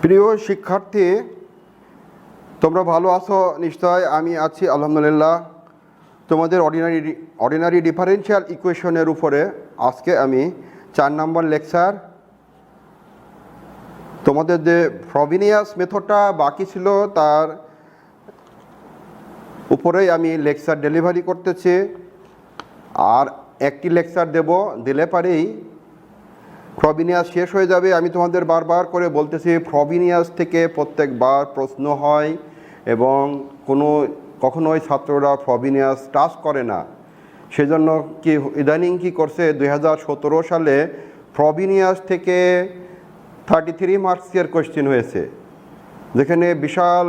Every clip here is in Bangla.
প্রিয় শিক্ষার্থী, তোমরা ভালো আছো নিশ্চয়। আমি আছি আলহামদুলিল্লাহ। তোমাদের অর্ডিনারি ডিফারেনশিয়াল ইকুয়েশনের উপরে আজকে আমি 4 নম্বর লেকচার। তোমাদের যে ফ্রবিনিয়াস মেথডটা বাকি ছিল তার উপরেই আমি লেকচার ডেলিভারি করতেছি। আর একটি লেকচার দিলে পারেই ফ্রবিনিয়াস শেষ হয়ে যাবে। আমি তোমাদের বারবার করে বলতেছি, ফ্রবিনিয়াস থেকে প্রত্যেকবার প্রশ্ন হয় এবং কখনোই ছাত্ররা ফ্রবিনিয়াস টাচ করে না। সেজন্য ইদানিং কি করছে, 2017 সালে ফ্রবিনিয়াস থেকে 33 মার্কসের কোয়েশ্চেন হয়েছে, যেখানে বিশাল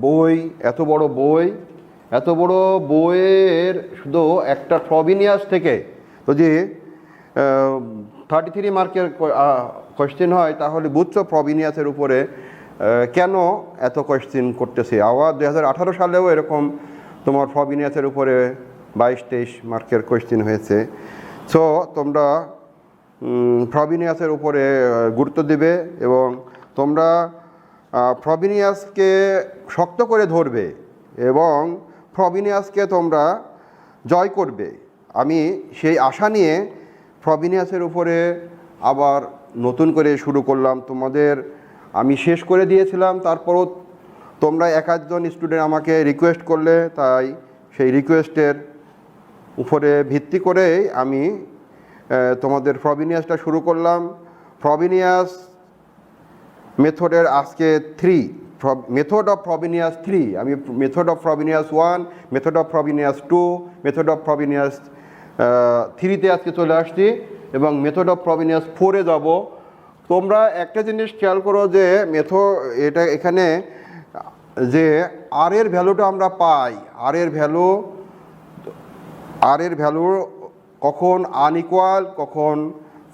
বই, এত বড় বইয়ের শুধু একটা ফ্রবিনিয়াস থেকে যদি 33 মার্কের কোয়েশ্চেন হয়, তাহলে বুঝছো ফ্রবিনিয়াসের উপরে কেন এত কোয়েশ্চেন করতেছে। আবার 2018 সালেও এরকম তোমার ফ্রবিনিয়াসের উপরে 22-23 মার্কের কোয়েশ্চেন হয়েছে। সো তোমরা ফ্রবিনিয়াসের উপরে গুরুত্ব দিবে এবং তোমরা ফ্রবিনিয়াসকে শক্ত করে ধরবে এবং ফ্রবিনিয়াসকে তোমরা জয় করবে। আমি সেই আশা নিয়ে ফ্রবিনিয়াসের উপরে আবার নতুন করে শুরু করলাম। আমি শেষ করে দিয়েছিলাম, তারপরও তোমরা একজন স্টুডেন্ট আমাকে রিকোয়েস্ট করলে, তাই সেই রিকোয়েস্টের উপরে ভিত্তি করে আমি তোমাদের ফ্রবিনিয়াসটা শুরু করলাম। ফ্রবিনিয়াস মেথডের আজকে 3 মেথড অফ ফ্রবিনিয়াস 3। আমি method of Frobenius 1, method of Frobenius 2, method of Frobenius 3-তে আজকে চলে আসছি এবং মেথড অফ ফ্রবিনিয়াস 4-এ যাব। তোমরা একটা জিনিস খেয়াল করো যে এখানে যে আর এর ভ্যালুটা আমরা পাই, আর এর ভ্যালু কখন আনইকুয়াল, কখন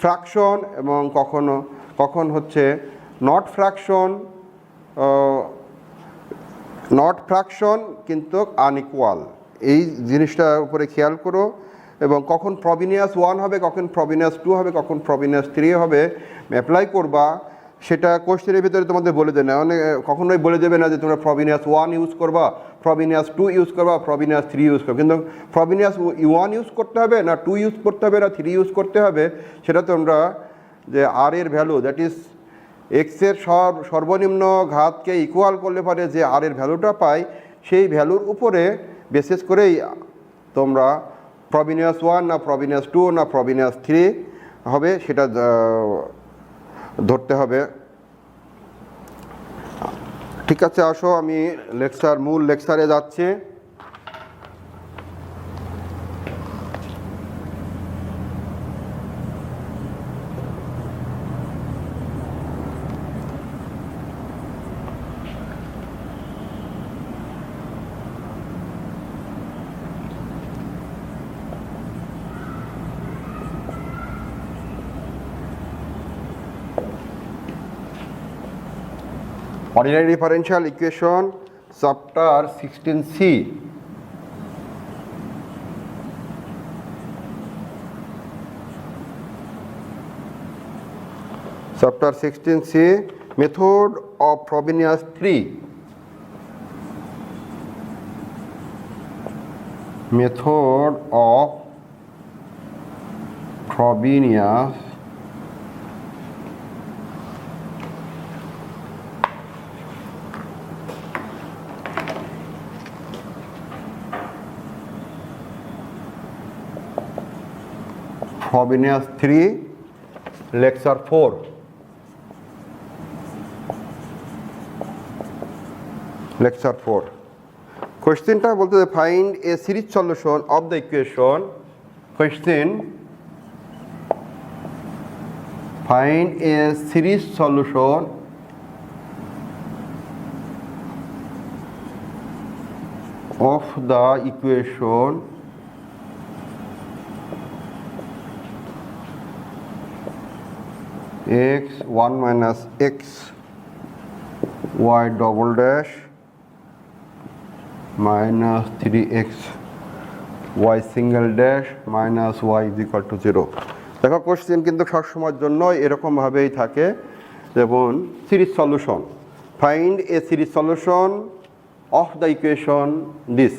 ফ্র্যাকশন এবং কখন হচ্ছে নট ফ্র্যাকশন কিন্তু আনইকুয়াল। এই জিনিসটার উপরে খেয়াল করো। এবং কখন ফ্রবিনিয়াস 1 হবে, কখন ফ্রবিনিয়াস 2 হবে, কখন ফ্রবিনিয়াস 3 হবে, অ্যাপ্লাই করবা সেটা কোশ্চেনের ভিতরে তোমাদের বলে দেবে না। কখনোই বলে দেবে না যে তোমরা ফ্রবিনিয়াস 1 ইউজ করবা, ফ্রবিনিয়াস 2 ইউজ করবা, ফ্রবিনিয়াস 3 ইউজ করবা। কিন্তু ফ্রবিনিয়াস 1 ইউজ করতে হবে না 2 ইউজ করতে হবে না 3 ইউজ করতে হবে, সেটা তোমরা যে আর এর ভ্যালু, দ্যাট ইজ এক্সের সর্বনিম্ন ঘাতকে ইকুয়াল করলে পারে যে আর এর ভ্যালুটা পাই, সেই ভ্যালুর উপরে বেসিস করেই তোমরা ফ্রবিনিয়াস 1 না ফ্রবিনিয়াস 2 না ফ্রবিনিয়াস 3 হবে সেটা ধরতে হবে। ঠিক আছে, আসো আমি মূল লেকচারে যাচ্ছি। Ordinary differential equation, chapter 16C. Chapter 16C, method of Frobenius 3. Method of Frobenius Frobenius 3, lecture 4. Lecture 4. Questionটা বলতে find a series solution of the equation. Question: find a series solution of the equation x1 minus x y double dash minus 3x y single dash minus y is equal to 0. দেখো কোশ্চেন কিন্তু সবসময়ের জন্য এরকমভাবেই থাকে, যেমন series solution. Find a series solution of the equation this.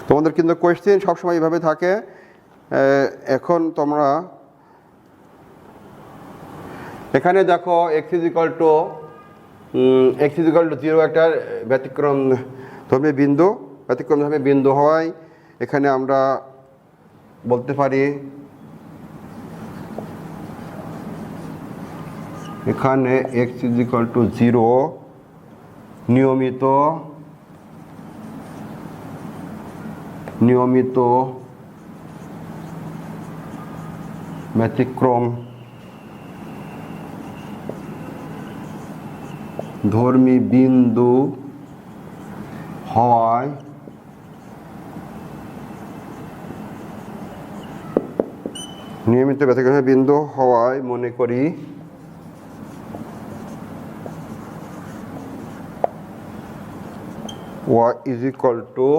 তোমাদের কিন্তু কোয়েশ্চেন সবসময় এইভাবে থাকে। এখন তোমরা এখানে দেখো x ইজ ইকুয়াল টু 0 একটা ব্যতিক্রম ধর্মী বিন্দু, ব্যতিক্রম ধর্মী বিন্দু হয়। এখানে আমরা বলতে পারি এখানে x ইজ ইকুয়াল টু 0 নিয়মিত ব্যতিক্রম ধর্মী বিন্দু হওয়ায় মনে করি y is equal to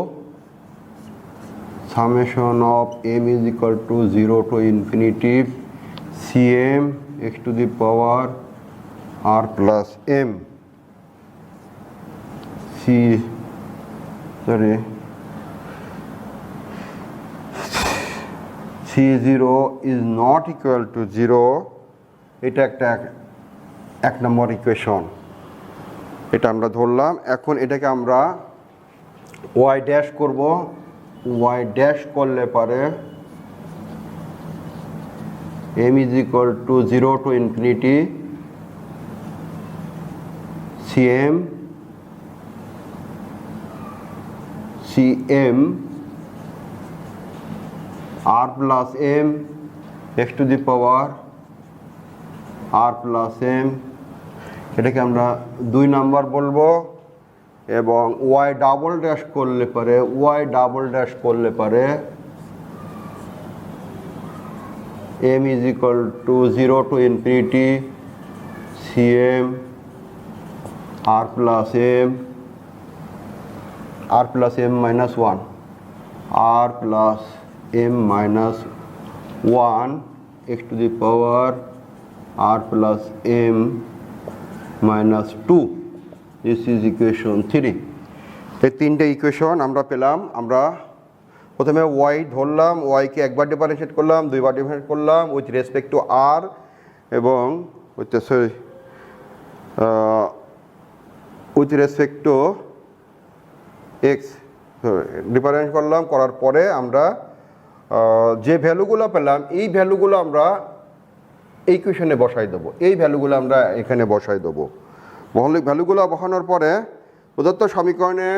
summation of m is equal to 0 to infinity cm x to the power r plus m C0 is not equal to 0, এটা একটা এক নম্বর ইকুয়েশন, এটা আমরা ধরলাম। এখন এটাকে আমরা y ড্যাশ করব, y ড্যাশ করলে পারে m is equal to 0 to infinity cm r plus m x to the power r plus m, এটাকে আমরা 2 নাম্বার বলবো। এবং y ডাবল ড্যাশ করলে পারে m is equal to 0 to infinity cm r plus m minus 1 r plus m minus 1 x to the power r plus m minus 2. This is equation 3. এই তিনটে ইকুয়েশন আমরা পেলাম। আমরা প্রথমে y ধরলাম, y কে একবার ডিফারেন্সিয়েট করলাম, দুইবার ডিফারেন্সিয়েট করলাম উইথ রেসপেক্ট টু r এবং with respect two x difference করলাম। করার পরে আমরা যে ভ্যালুগুলো পেলাম এই ভ্যালুগুলো আমরা এই ইকুয়েশনে বসাই দেবো, এই ভ্যালুগুলো আমরা এখানে বসাই দেবো। মৌলিক ভ্যালুগুলো বসানোর পরে প্রদত্ত সমীকরণে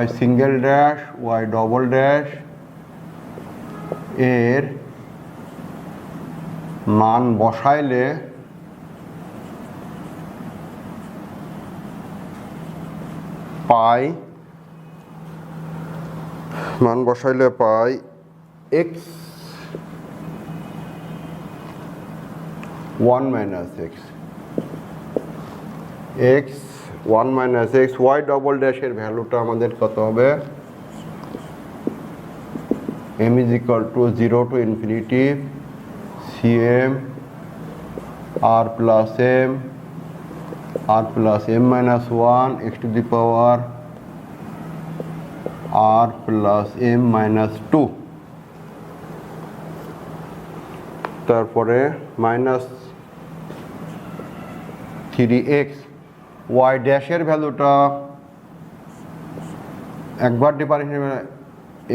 y single dash y double dash এর মান বসাইলে পাই x 1 minus x y double ড্যাশের ভ্যালুটা আমাদের কত হবে? m is equal to 0 to infinity cm r plus m minus 1 x to the power r plus m minus 2, তারপরে minus 3x y ড্যাশের ভ্যালুটা একবার differentiate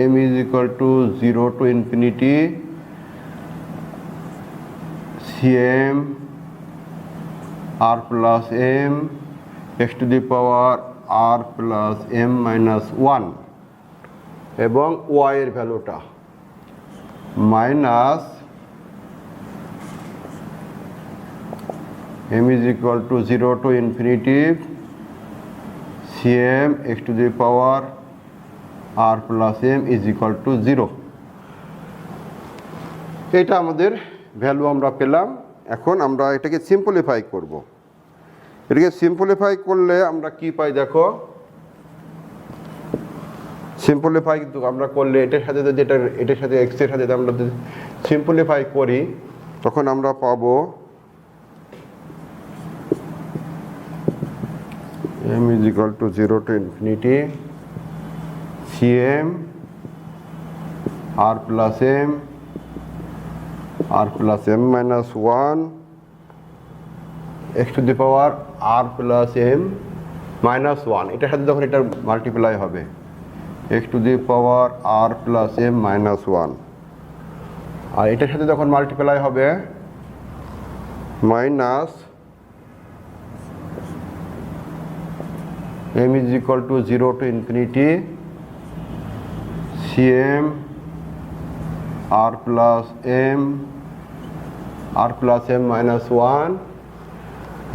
m is equal to 0 to infinity cm r plus m x to the power r plus m minus 1 এবং y এর ভ্যালুটা minus m is equal to 0 to infinity cm x to the power r plus m is equal to 0. এটা আমাদের ভ্যালু আমরা পেলাম। এখন আমরা এটাকে সিম্পলিফাই করব। এটাকে সিম্পলিফাই করলে আমরা কি পাই দেখো, সিম্পলিফাই কিন্তু আমরা করলে এটার সাথে যদি এটার সাথে এক্স এর সাথে আমরা যদি সিম্পলিফাই করি তখন আমরা পাবো m is equal to 0 to infinity cm r plus m minus 1 x to the power r plus m minus 1, এটার সাথে যখন এটা মাল্টিপ্লাই হবে x to the power r plus m minus 1, আর এটার সাথে যখন মাল্টিপ্লাই হবে minus m is equal to 0 to infinity cm r plus m minus 1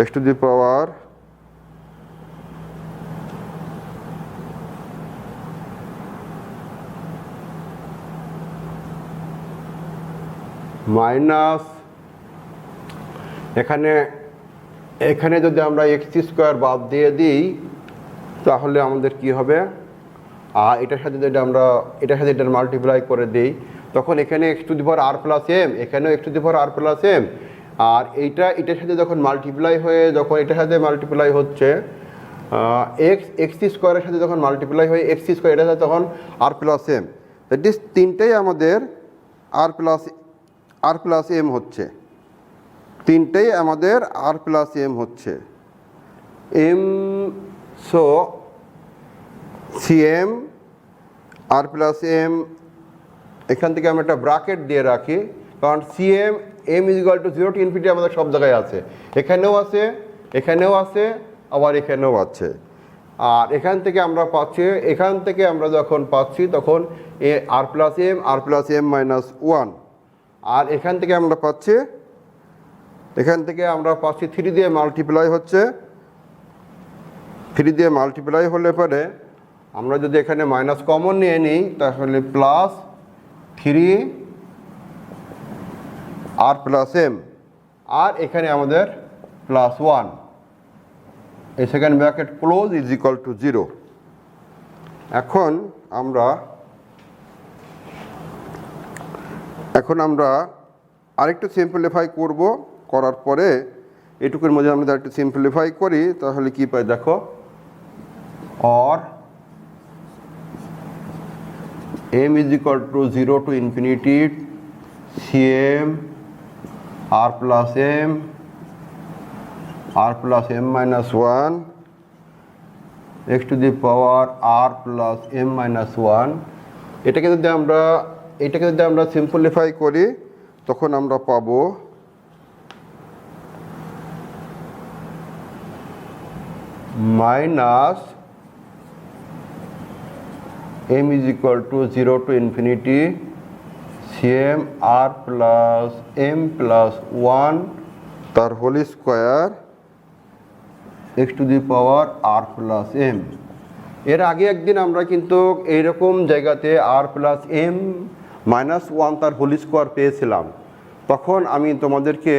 x to the power minus এখানে যদি আমরা এক্স স্কোয়ার বাদ দিয়ে দিই তাহলে আমাদের কি হবে, আর এটার সাথে যদি আমরা এটার সাথে এটা মাল্টিপ্লাই করে দিই তখন এখানে x to the power R plus M, এখানেও X to the power R plus M, আর এটার সাথে যখন মাল্টিপ্লাই হয়ে যখন এটার সাথে মাল্টিপ্লাই হচ্ছে এক্স স্কোয়ারের সাথে যখন মাল্টিপ্লাই হয়ে এক্স স্কোয়ার এটার সাথে তখন r plus m, that is তিনটেই আমাদের আর প্লাস এম হচ্ছে, তিনটেই আমাদের আর প্লাস এম হচ্ছে। M so CM r plus m, এখান থেকে আমরা একটা ব্র্যাকেট দিয়ে রাখি কারণ CM m is equal to 0 to infinity আমাদের সব জায়গায় আছে, এখানেও আছে, এখানেও আছে, আবার এখানেও আছে, আর এখান থেকে আমরা পাচ্ছি, এখান থেকে আমরা যখন পাচ্ছি তখন আর প্লাস এম মাইনাস 1, আর এখান থেকে আমরা পাচ্ছি 3 দিয়ে মাল্টিপ্লাই হচ্ছে, 3 দিয়ে মাল্টিপ্লাই হলে পরে আমরা যদি এখানে মাইনাস কমন নিয়ে নিই তাহলে প্লাস 3 আর প্লাস এম, আর এখানে আমাদের প্লাস 1, এই second bracket close is equal to 0। এখন আমরা আরেকটু সিম্পলিফাই করব, করার পরে এটুকুর মধ্যে আমরা একটু সিম্পলিফাই করি তাহলে কি পাই দেখো, or m is equal to 0 to infinity cm r plus m minus 1 x to the power r plus m minus 1, এটাকে যদি আমরা সিম্পলিফাই করি তখন আমরা পাবো minus m is equal to 0 to infinity cm r plus m plus 1 তার whole square x to the power r plus m। এর আগে একদিন আমরা কিন্তু এইরকম জায়গাতে r plus m minus 1 তার হোল স্কোয়ার পেয়েছিলাম, তখন আমি তোমাদেরকে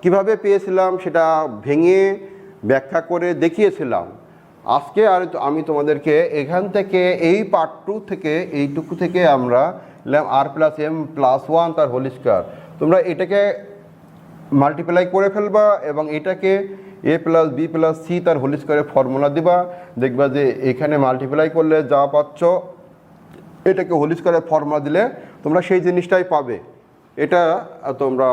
কিভাবে পেয়েছিলাম সেটা ভেঙে ব্যাখ্যা করে দেখিয়েছিলাম। আজকে আমি তোমাদেরকে এখান থেকে এই পার্ট 2 থেকে এইটুকু থেকে আমরা আর প্লাস এম প্লাস 1 তার হোল স্কোয়ার, তোমরা এটাকে মাল্টিপ্লাই করে ফেলবা এবং এটাকে এ প্লাস বি প্লাস সি তার হোল স্কোয়ারের ফর্মুলা দিবা, দেখবা যে এখানে মাল্টিপ্লাই করলে যা পাচ্ছ এটাকে হোল স্কোয়ারের ফর্মুলা দিলে তোমরা সেই জিনিসটাই পাবে। এটা তোমরা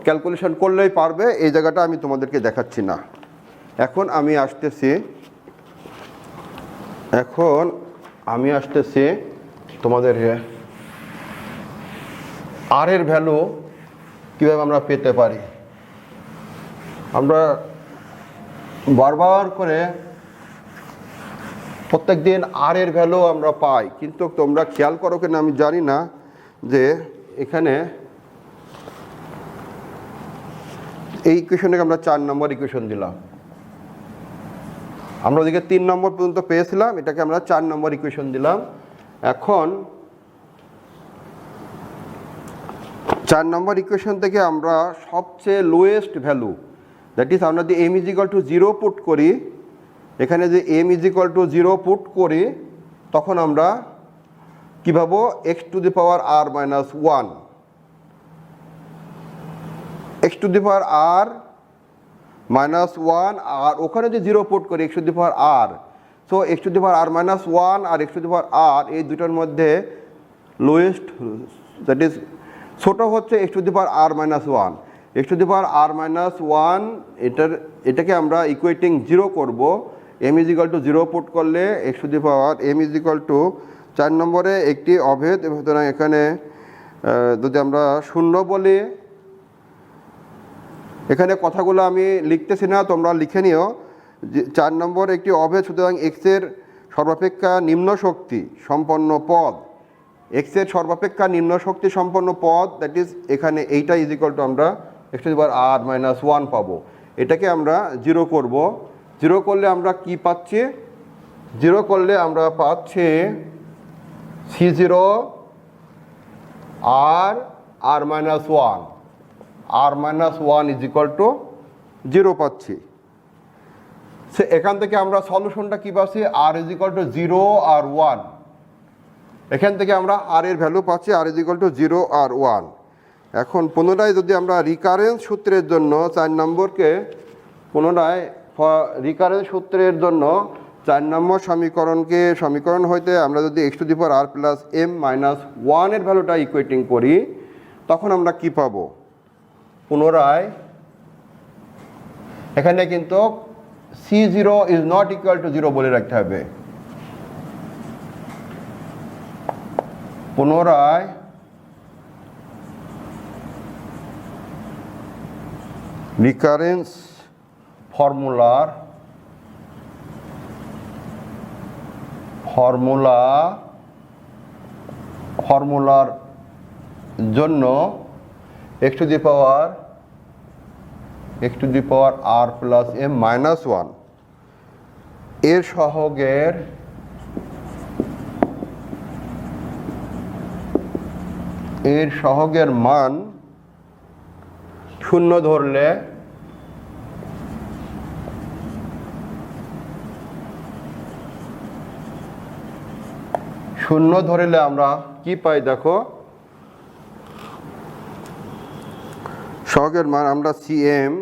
ক্যালকুলেশন করলেই পারবে, এই জায়গাটা আমি তোমাদেরকে দেখাচ্ছি না। এখন আমি আসতেছি তোমাদের আর এর ভ্যালু কীভাবে আমরা পেতে পারি। আমরা বারবার করে প্রত্যেক দিন আর এর ভ্যালু আমরা পাই, কিন্তু তোমরা খেয়াল করো কিনা আমি জানি না যে এখানে এই ইকুয়েশনকে আমরা 4 নম্বর ইকুয়েশন দিলাম, আমরা ওদিকে 3 নম্বর পর্যন্ত পেয়েছিলাম, এটাকে আমরা 4 নম্বর ইকুয়েশন দিলাম। এখন 4 নম্বর ইকুয়েশন থেকে আমরা সবচেয়ে লোয়েস্ট ভ্যালু দ্যাট ইজ আমরা যদি M is equal to 0 put করি, এখানে যে M is equal to 0 put করি, তখন আমরা কী পাবো, x to the power R minus 1, X to the power R minus 1, আর ওখানে যে 0 পুট করি X to the power R, so X to the power R minus 1 আর X to the power R, এই দুটোর মধ্যে লোয়েস্ট দ্যাট ইজ ছোটো হচ্ছে X to the power R minus 1, X to the power R minus 1, এটাকে আমরা ইকুয়েটিং 0 করব। M is equal to 0 put করলে X to the power M is equal to 4 নম্বরে একটি অভেদ, সুতরাং এখানে যদি আমরা 0 বলি, এখানে কথাগুলো আমি লিখতেছি না, তোমরা লিখে নিও। 4 নম্বর একটি অভেদ, সুতরাং এক্সের সর্বাপেক্ষা নিম্ন শক্তি সম্পন্ন পদ, এক্সের সর্বাপেক্ষা নিম্ন শক্তি সম্পন্ন পদ, দ্যাট ইজ এখানে এইটা ইজ ইকুয়াল টু আমরা x to the power R minus 1 পাবো। এটাকে আমরা 0 করব। 0 করলে আমরা কি পাচ্ছি, 0 করলে আমরা পাচ্ছি C0 r minus 1, r minus 1 is equal to 0 পাচ্ছি। সে এখান থেকে আমরা সলিউশনটা কী পাচ্ছি, আর ইজ ইকুয়াল টু 0 আর 1, এখান থেকে আমরা আর এর ভ্যালু পাচ্ছি আর ইজ ইকুয়াল টু 0 আর 1। এখন পুনরায় যদি আমরা রিকারেন্স সূত্রের জন্য 4 নম্বরকে পুনরায় রিকারেন্স সূত্রের জন্য 4 নম্বর সমীকরণ হইতে আমরা যদি x to the power R plus M minus 1 এর ভ্যালুটা ইকুয়েটিং করি, তখন আমরা কি পাবো, পুনরায় এখানে কিন্তু C0 is not equal to 0 বলে রাখতে হবে। পুনরায় রিকারেন্স ফর্মুলার জন্য x to the power R plus M minus 1 এর সহগের মান 0 ধরলে আমরা কি পাই, দেখো সহগের মান আমরা CM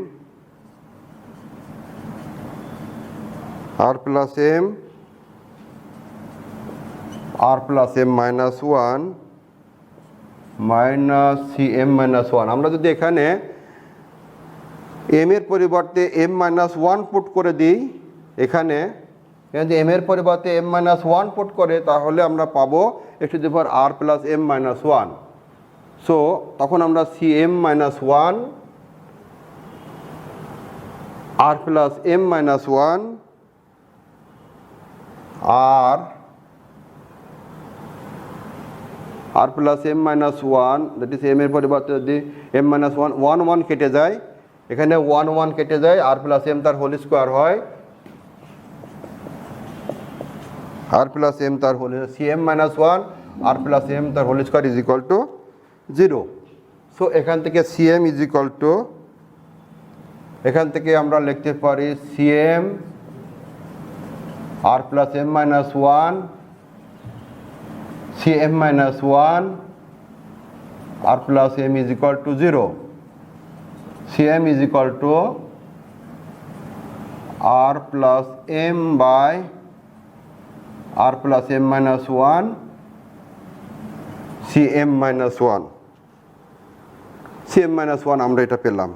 আর plus M minus 1 minus CM minus 1, আমরা যদি এখানে এম এর পরিবর্তে এম মাইনাস 1 পুট করে দিই, এখানে যদি এম এর পরিবর্তে এম মাইনাস 1 পুট করে, তাহলে আমরা পাবো x to the power R plus M minus 1। So তখন আমরা CM minus 1 r plus M minus 1 r plus M minus 1, that is m এর পরিবর্তে যদি এম মাইনাস 1 কেটে যায়, এখানে 1 কেটে যায়, আর প্লাস এম তার হোল স্কোয়ার হয়, আর প্লাস এম তার whole CM minus 1 r plus m তার whole square is equal to 0। So এখান থেকে CM ইজ ইকুয়াল টু, এখান থেকে আমরা লিখতে পারি CM R plus M minus 1 CM minus 1 r plus m is equal to 0, CM is equal to r plus m by r plus M minus 1 CM minus 1, CM minus 1 আমরা এটা পেলাম।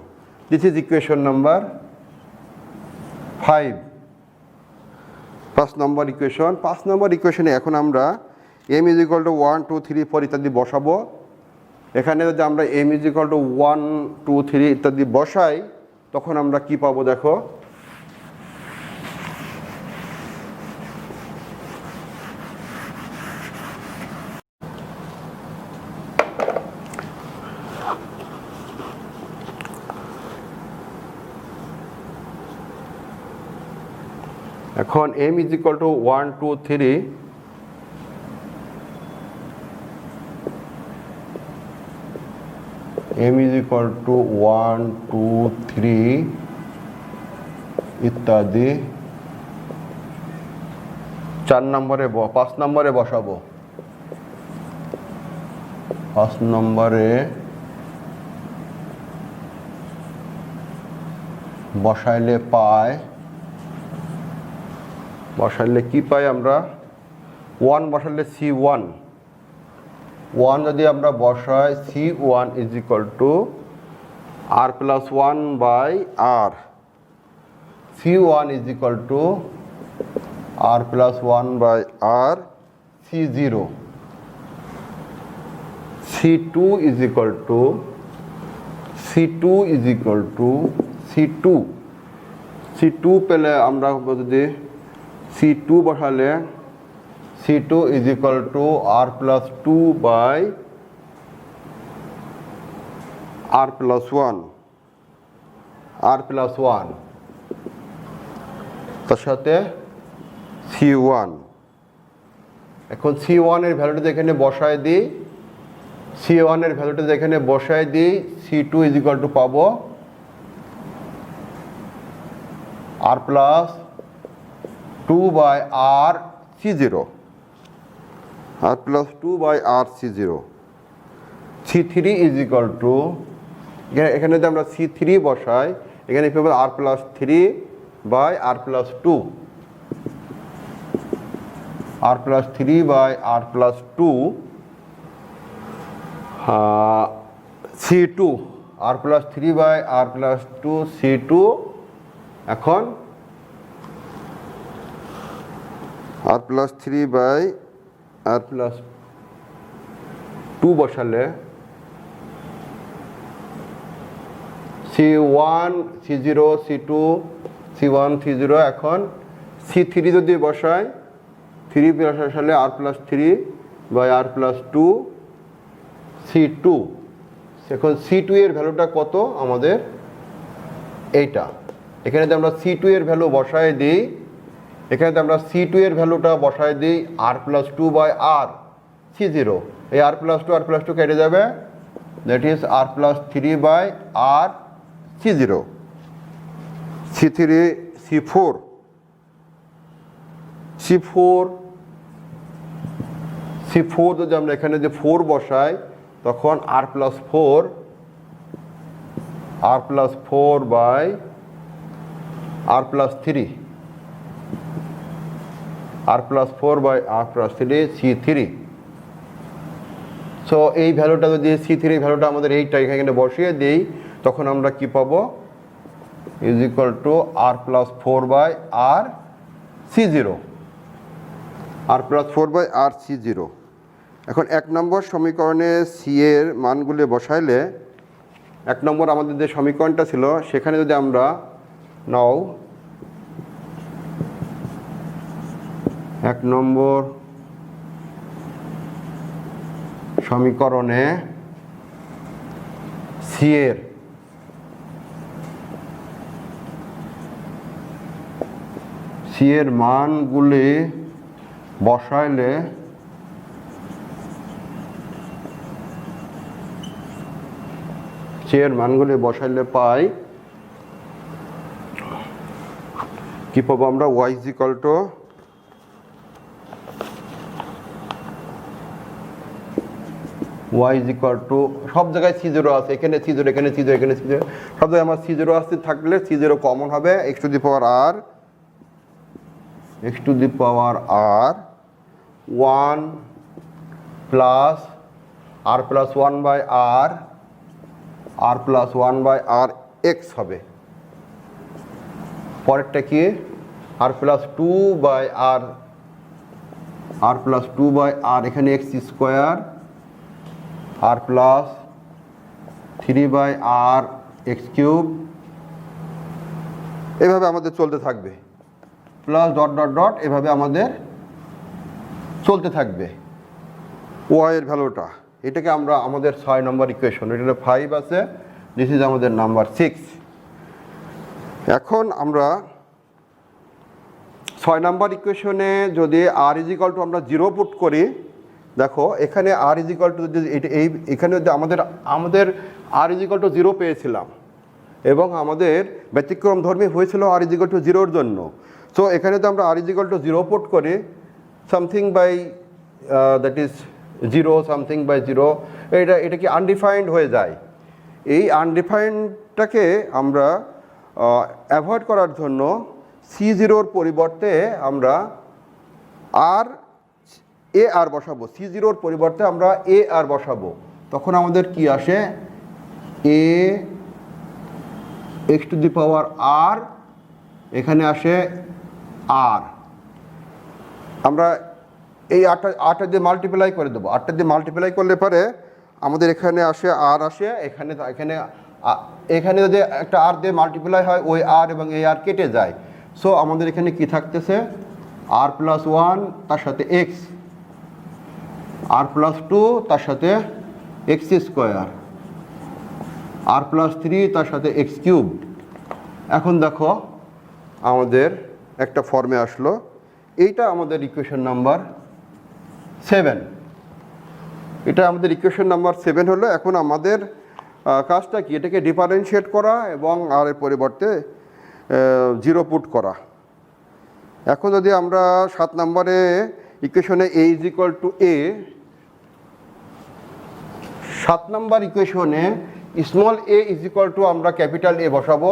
দিস ইজ ইকুয়েশন নাম্বার 5, 5 নম্বর ইকুয়েশন। 5 নম্বর ইকুয়েশনে এখন আমরা এম ইজ ইকুয়াল টু 1 2 3 4 ইত্যাদি বসাবো। এখানে যদি আমরা এম ইজ ইকুয়াল টু 1 2 3 ইত্যাদি বসাই, তখন আমরা কি পাবো, দেখো এখন m is equal two 1 2 3, m is equal two 1 2 3 ইত্যাদি 4 নম্বরে 5 নম্বরে বসাবো। 5 নম্বরে বসাইলে কি পাই আমরা? 1 বসাইলে C1 যদি আমরা বসাই, C1 is equal two R+1/R। C1 is equal two R+1/R C0। C2 is equal two C2 পেলে আমরা যদি C2 বসালে C2 is equal two R+2/R+1 তার সাথে C1। এখন C1 এর ভ্যালুটা এখানে বসায় দিই, C2 ইজ ইকুয়াল টু পাবো R+2/R C0। C3 is equal two, এখানে যদি আমরা C3 বসাই, এখানে পাবো R+3/R+2 C2 R+3/R+2 C2। এখন R+3/R+2 বসালে C1 C0 C2 C1 C0। এখন C3 যদি বসাই, 3 বসালে R+3/R+2 C2। এখন C2 এর ভ্যালুটা কত আমাদের? এইটা। এখানে যদি আমরা C2 এর ভ্যালু বসাই দিই, R+2/R C0, এই R+2 কেটে যাবে, that is R+3/R C0। C4 যদি আমরা এখানে যে 4 বসাই, তখন R+4/R+3 C3। সো এই ভ্যালুটা যদি C3 ভ্যালুটা আমাদের এইটা এখানে বসিয়ে দিই, তখন আমরা কি পাবো? Is equal two R+4/R C0। এখন 1 নম্বর সমীকরণে C এর মানগুলি বসাইলে, 1 নম্বর আমাদের যে সমীকরণটা ছিল সেখানে যদি আমরা নাও 1 নম্বর সমীকরণে C এর মানগুলি বসাইলে পাই কি পাবো আমরা? y ইজ ইকুয়াল টু সব জায়গায় C0 আছে, এখানে C0 এখানে C0 এখানে C0, সব জায়গায় আমার C0 আসতে থাকলে C0 কমন হবে, x two the power R 1 plus R+1/R x হবে। পরেরটা কি? R+2/R এখানে x², R+3/R x3, এভাবে আমাদের চলতে থাকবে, প্লাস ডট ডট ডট, এভাবে আমাদের চলতে থাকবে। y এর ভ্যালুটা, এটাকে আমরা আমাদের 6 নম্বর ইকুয়েশন, এটা 5 আছে, দিস ইজ আমাদের নাম্বার 6। এখন আমরা 6 নম্বর ইকুয়েশনে যদি r ইজ ইকুয়াল টু আমরা 0 পুট করি, দেখো এখানে r ইজ ইকুয়াল টু, এখানে যদি আমাদের r ইজ ইকুয়াল টু 0 পেয়েছিলাম, এবং আমাদের ব্যতিক্রম ধর্মী হয়েছিল আর ইজ ইকুয়াল টু জিরোর জন্য। সো এখানে তো আমরা R is equal to zero put করি, something by that is zero, something by zero, এটা কি আনডিফাইন্ড হয়ে যায়। এই আনডিফাইন্ডটাকে আমরা অ্যাভয়েড করার জন্য সি জিরোর পরিবর্তে আমরা আর বসাবো, সি জিরোর পরিবর্তে আমরা এ আর বসাবো। তখন আমাদের কি আসে, এ এক্স টু দি পাওয়ার আর, এখানে আসে আর। আমরা এই আটটা দিয়ে মাল্টিপ্লাই করে দেবো, আটটা দিয়ে মাল্টিপ্লাই করলে পরে আমাদের এখানে আসে আর আসে, এখানে যদি একটা আর দিয়ে মাল্টিপ্লাই হয় ওই আর এবং এই আর কেটে যায়। সো আমাদের এখানে কি থাকতেছে, আর প্লাস ওয়ান তার সাথে এক্স, আর প্লাস টু তার সাথে এক্স স্কোয়ার, আর প্লাস থ্রি তার সাথে এক্স কিউব। এখন দেখো আমাদের একটা ফর্মে আসলো, এইটা আমাদের ইকুয়েশন নাম্বার 7। এটা আমাদের ইকুয়েশন নাম্বার 7 হলো। এখন আমাদের কাজটা কি, এটাকে ডিফারেন্সিয়েট করা এবং আর এর পরিবর্তে জিরো পুট করা। এখন যদি আমরা 7 নম্বরে ইকুয়েশনে A is equal to A, 7 নম্বর ইকুয়েশনে small A is equal to আমরা ক্যাপিটাল এ বসাবো।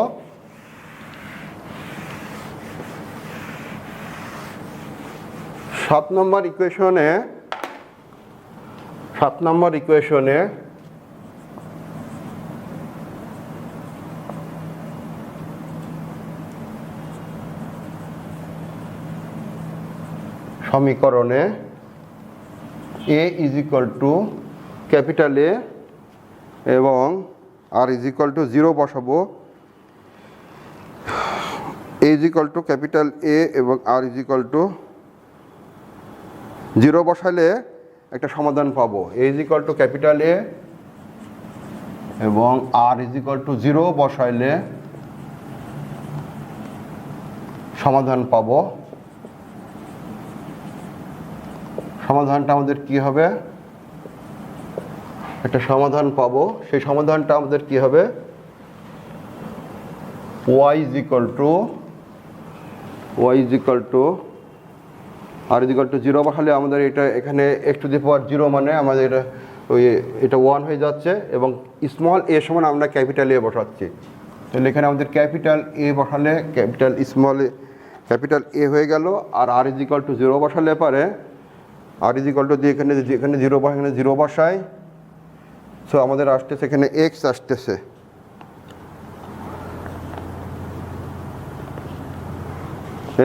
সাত নম্বর ইকুয়েশনে সমীকরণে A is equal to capital A এবং R is equal to zero বসাবো। A is equal to capital A এবং R is equal to zero বসালে একটা সমাধান পাবো। A is equal to capital A এবং R is equal to zero বসাইলে সমাধান পাবো। সমাধানটা আমাদের কি হবে, একটা সমাধান পাবো। সেই সমাধানটা আমাদের কি হবে, y is equal to r is equal to zero বসালে আমাদের এটা এখানে x to the power zero, মানে আমাদের এটা 1 হয়ে যাচ্ছে এবং স্মল এ সমান আমরা ক্যাপিটাল এ বসাচ্ছি। তাহলে এখানে আমাদের ক্যাপিটাল এ বসালে ক্যাপিটাল এ হয়ে গেল। আর ইজ ইকুয়াল টু জিরো বসালে পারে আর ইজ ইকুয়াল টু দিয়ে এখানে জিরো এখানে জিরো বসাই। সো আমাদের আসতেছে এখানে এক্স আসতেছে,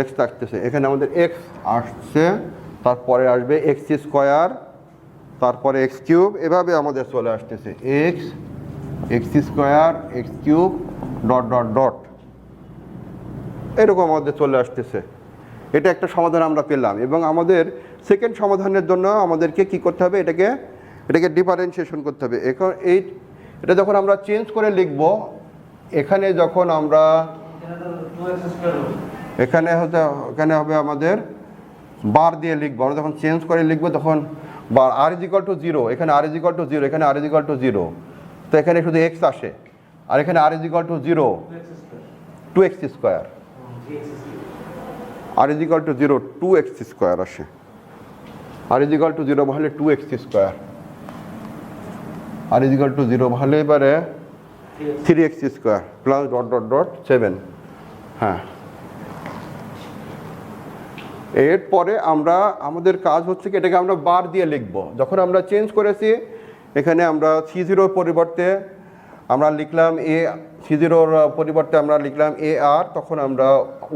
এক্স আসতেছে, এখানে আমাদের এক্স আসছে, তারপরে আসবে এক্স স্কোয়ার, তারপরে এক্স কিউব, এভাবে আমাদের চলে আসতেছে x square, x cube, dot dot dot, এরকম আমাদের চলে আসতেছে। এটা একটা সমাধান আমরা পেলাম। এবং আমাদের সেকেন্ড সমাধানের জন্য আমাদেরকে কি করতে হবে, এটাকে ডিফারেন্সিয়েশন করতে হবে। এখন এটা যখন আমরা চেঞ্জ করে লিখব, এখানে যখন আমরা এখানে হবে আমাদের বার দিয়ে লিখবো। আমরা যখন চেঞ্জ করে লিখবো তখন বার, R is equal to zero, এখানে R is equal to zero, এখানে R is equal to zero, তো এখানে শুধু এক্স আসে। আর এখানে R is equal to zero, 2x square, R is equal to zero 2x square আসে। R is equal to zero বসালে 2x square, R is equal to zero বসালে এবারে 3x square plus dot dot dot 7। হ্যাঁ, এরপরে আমাদের কাজ হচ্ছে কি, এটাকে আমরা বার দিয়ে লিখবো। যখন আমরা চেঞ্জ করেছি, এখানে আমরা সি জিরোর পরিবর্তে আমরা লিখলাম এ আর, তখন আমরা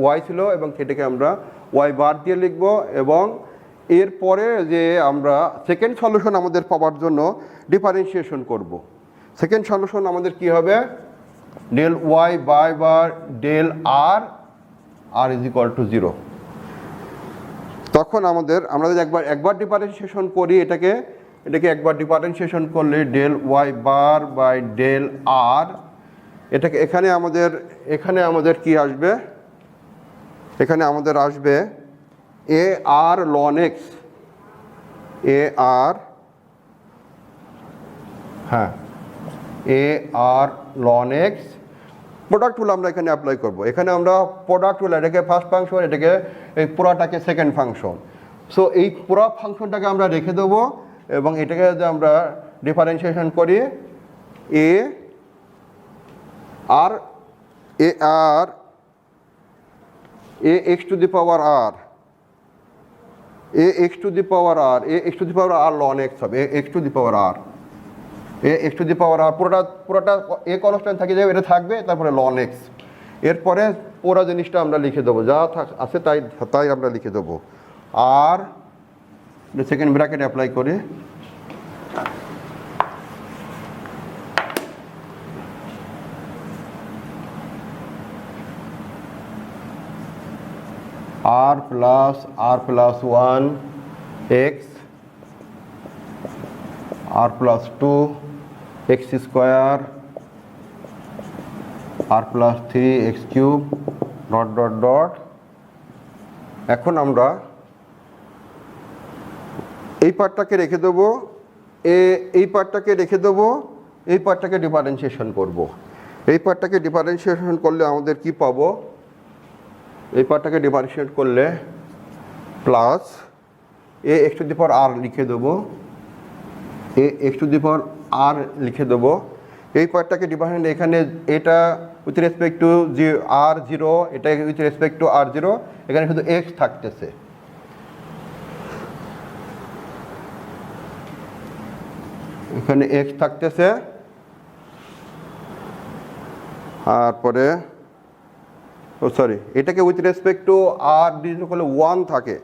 ওয়াই ছিল এবং সেটাকে আমরা ওয়াই বার দিয়ে লিখবো। এবং এরপরে যে আমরা সেকেন্ড সলিউশন আমাদের পাওয়ার জন্য ডিফারেন্সিয়েশন করব। সেকেন্ড সলিউশন আমাদের কি হবে, del y by bar del r is equal to zero. তখন আমরা যদি একবার ডিফারেন্সিয়েশন করি, এটাকে একবার ডিফারেন্সিয়েশন করলে del y bar by del r, এখানে আমাদের কি আসবে, এখানে আমাদের আসবে a r ln x, a r ln x product rule আমরা এখানে অ্যাপ্লাই করব। এখানে আমরা প্রোডাক্ট রুল, এটাকে ফার্স্ট ফাংশন, এটাকে এই পুরাটাকে সেকেন্ড ফাংশন। সো এই পুরো ফাংশনটাকে আমরা রেখে দেবো এবং এটাকে যদি আমরা ডিফারেন্সিয়েশন করি a r a x to the power r a x to the power r ln x হবে, a x to the power r, a x to the power r পুরোটা এ কনস্ট্যান্ট থাকে যাবে, এটা থাকবে, তারপরে লন এক্স। এরপরে পুরো জিনিসটা আমরা লিখে দেবো, যা আছে তাই আমরা লিখে দেবো। আর সেকেন্ড ব্র্যাকেট অ্যাপ্লাই করে r plus 1 x r plus 2 x square r plus 3 x cube dot dot dot। এখন আমরা এই পার্টটাকে রেখে দেবো, এই পার্টটাকে রেখে দেবো, এই পার্টটাকে ডিফারেন্সিয়েশন করব। এই পার্টটাকে ডিফারেন্সিয়েশন করলে আমাদের কি পাবো, এই পার্টটাকে ডিফারেন্সিয়েট করলে plus a x to the power r লিখে দেবো, এ x to the power r লিখে দেবো। এই পার্টটাকে ডিফারেন্ট, এখানে এটা with respect to r zero, এটা with respect to r zero, এখানে শুধু এক্স থাকতেছে। এখানে এক্স থাকতেছে, তারপরে এটাকে with respect to r different করলে 1 থাকে,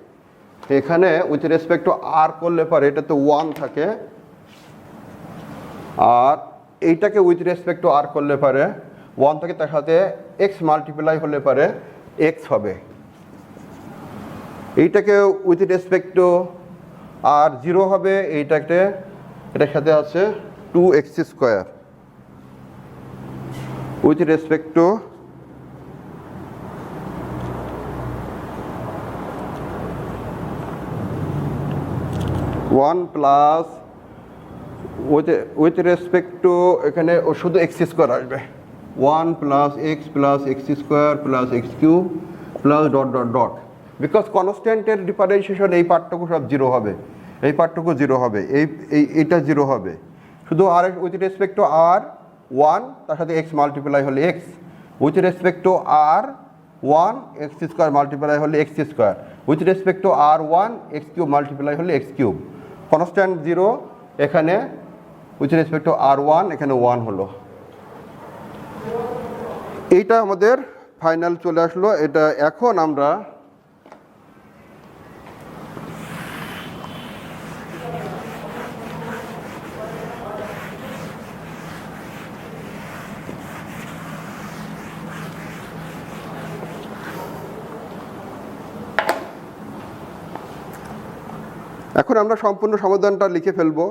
এখানে উইথ রেসপেক্ট টু আর করলে পরে এটাতে 1 থাকে, আর এইটাকে উইথ রেসপেক্ট টু আর করলে পারে 1 থাকে, তার সাথে এক্স মাল্টিপ্লাই হলে পারে এক্স হবে। এইটাকে উইথ রেসপেক্ট টু আর 0 হবে, এইটাকে এটার সাথে আছে 2x square with respect to one plus with respect to এখানে শুধু এক্স স্কোয়ার আসবে, 1 plus x square plus x cube plus dot dot dot. Because কনস্ট্যান্টের ডিফারেন্সিয়েশন এই পার্টটুকু সব 0 হবে, এই পার্টটুকু 0 হবে, এইটা 0 হবে, শুধু r with respect to r 1, তার সাথে এক্স মাল্টিপ্লাই হলে x, with respect to r 1 x square multiply হলে x square, with respect to r 1 x cube multiply হলে এক্স কিউব। কনস্ট্যান্ট 0 এখানে, উইথ রেসপেক্ট টু আর 1 এখানে 1 হলো। এইটা আমাদের ফাইনাল চলে আসলো। এটা এখন আমরা সম্পূর্ণ সমাধানটা লিখে ফেলবো।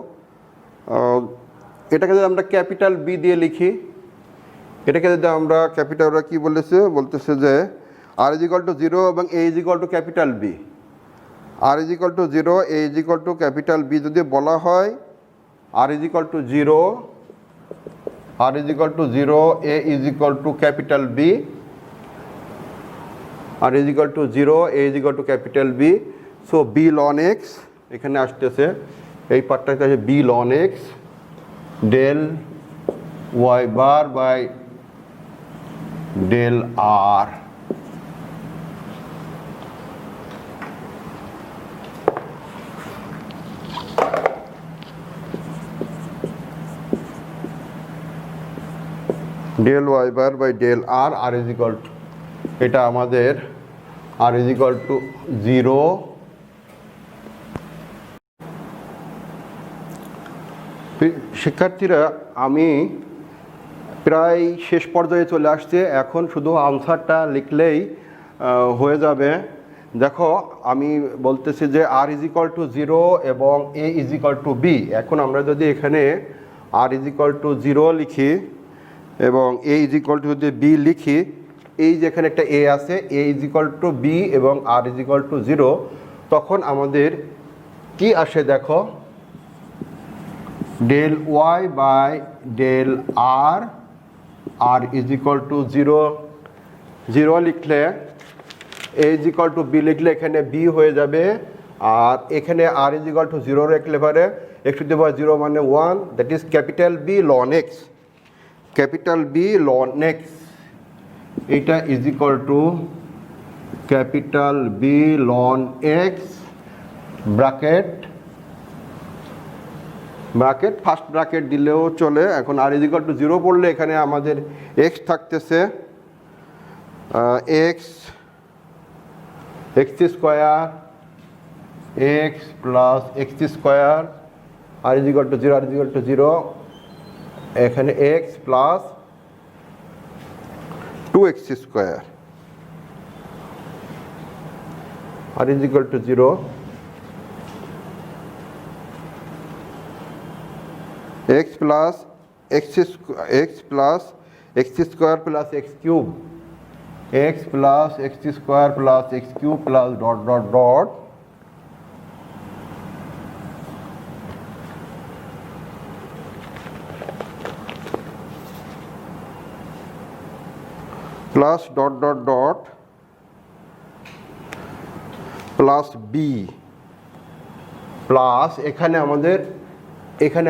এটাকে যদি আমরা ক্যাপিটাল বি দিয়ে লিখি, এটাকে যদি আমরা ক্যাপিটাল, ওরা কী বলতেছে যে আর ইজ ইকুয়াল টু 0 এবং a is equal to capital B, r is equal to 0 a is equal to capital B যদি বলা হয়, r is equal to 0, r is equal to 0 a is equal to capital B, r is equal to 0 a is equal to capital B. So B loan x এখানে আসতেছে, এই পার্টটাতে আছে B loan x del y bar by del r. Del y bar by del r, r is equal to, এটা আমাদের আর ইজ ইকুয়াল টু 0। শিক্ষার্থীরা, আমি প্রায় শেষ পর্যায়ে চলে আসছে, এখন শুধু আনসারটা লিখলেই হয়ে যাবে। দেখো, আমি বলতেছি যে আর ইজ ইকুয়াল টু 0 এবং a is equal to B. এখন আমরা যদি এখানে আর ইজ ইকুয়াল টু 0 লিখি এবং এ ইজ ইকুয়াল টু যদি বি লিখি, এই যে এখানে একটা এ আছে, এ ইজ ইকুয়াল টু বি এবং আর ইজ ইকুয়াল টু 0, তখন আমাদের কি আসে দেখো, del y by del r r is equal to 0 0 লিখলে a is equal to b লিখলে এখানে বি হয়ে যাবে, আর এখানে আর ইজ ইকুয়াল টু 0 লিখলে পারে x টু দি পাওয়ার 0 মানে 1, that is capital B loan x, capital B loan x, এটা is equal to capital B loan x bracket bracket first bracket দিলেও চলে। এখন আর ইজ ইকুয়াল টু 0 পড়লে এখানে আমাদের এক্স থাকতেছে x square x plus x square, R is equal to 0, r is equal to 0, এখানে x plus 2x square, R is equal to 0, x plus x plus x square plus x cube, x plus x square plus x cube plus dot dot dot plus dot dot dot plus b plus এখানে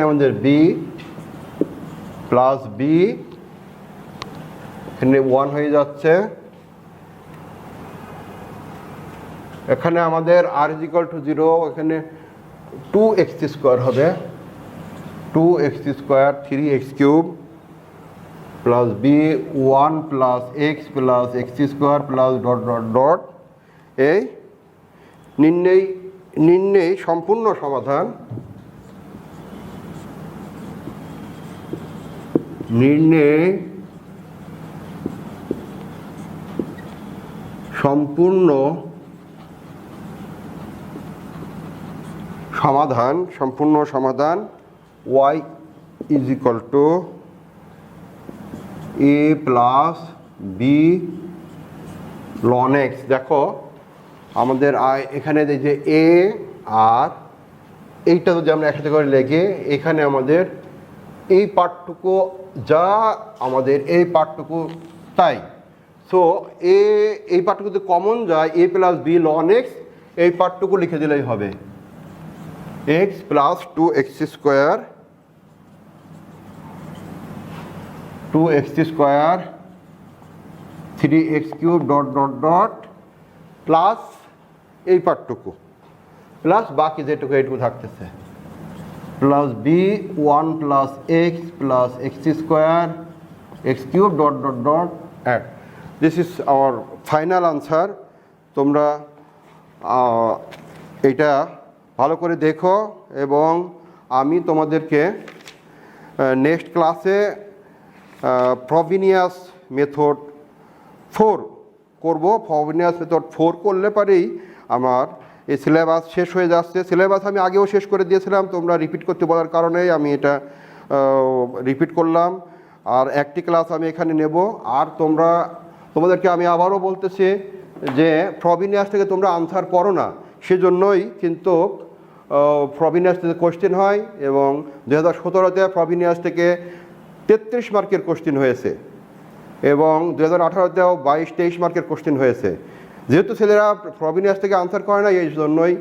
আমাদের b প্লাস b, এখানে 1 হয়ে যাচ্ছে, এখানে আমাদের r ইজ ইকুয়াল টু 0, এখানে 2x স্কোয়ার হবে, 2x square 3x cube plus b 1 plus x plus x square plus dot dot dot, এই নির্ণয় সম্পূর্ণ সমাধান, নির্ণয় সম্পূর্ণ সমাধান y is equal to a plus b লন এক্স। দেখো আমাদের এখানে যে a আর এইটা যদি আমরা একসাথে করে লিখি, এখানে আমাদের এই পার্টটুকু যা আমাদের এই পার্টটুকু তাই, সো এই পার্টটুকুতে কমন যায় a plus b loan x, এই পার্টটুকু লিখে দিলেই হবে x plus 2x square 3x cube dot dot dot plus এই পার্টটুকু প্লাস বাকি যেটুকু এইটুকু থাকতেছে plus b 1 plus x plus x square x cube dot dot dot অ্যাট। This is our final answer. তোমরা এটা ভালো করে দেখো এবং আমি তোমাদেরকে নেক্সট ক্লাসে ফ্রবিনিয়াস মেথড 4 করব। ফ্রবিনিয়াস মেথড 4 করলে পরেই আমার এই সিলেবাস শেষ হয়ে যাচ্ছে। সিলেবাস আমি আগেও শেষ করে দিয়েছিলাম, তোমরা রিপিট করতে বলার কারণেই আমি এটা রিপিট করলাম। আর একটি ক্লাস আমি এখানে নেব। আর তোমাদেরকে আমি আবারও বলতেছি যে ফ্রবিনিয়াস থেকে তোমরা আনসার করো না, সেজন্যই কিন্তু ফ্রবিনিয়াস থেকে কোশ্চেন হয় এবং 2017-তে ফ্রবিনিয়াস থেকে 33 মার্কের কোশ্চেন হয়েছে এবং 2018-তেও 22-23 মার্কের কোশ্চেন হয়েছে। যেহেতু ছেলেরা ফ্রবিনিয়াস থেকে আনসার করে না, এই জন্যই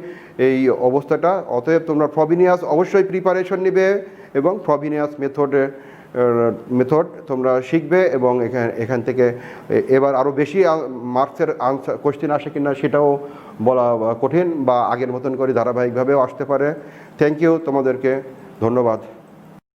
এই অবস্থাটা। অতএব তোমরা ফ্রবিনিয়াস অবশ্যই প্রিপারেশন নেবে এবং ফ্রবিনিয়াস মেথড তোমরা শিখবে এবং এখান থেকে এবার আরও বেশি মার্কসের আনসার কোশ্চেন আসে কিনা সেটাও বলা কঠিন, বা আগের মতন করে ধারাবাহিকভাবেও আসতে পারে। থ্যাংক ইউ, তোমাদেরকে ধন্যবাদ।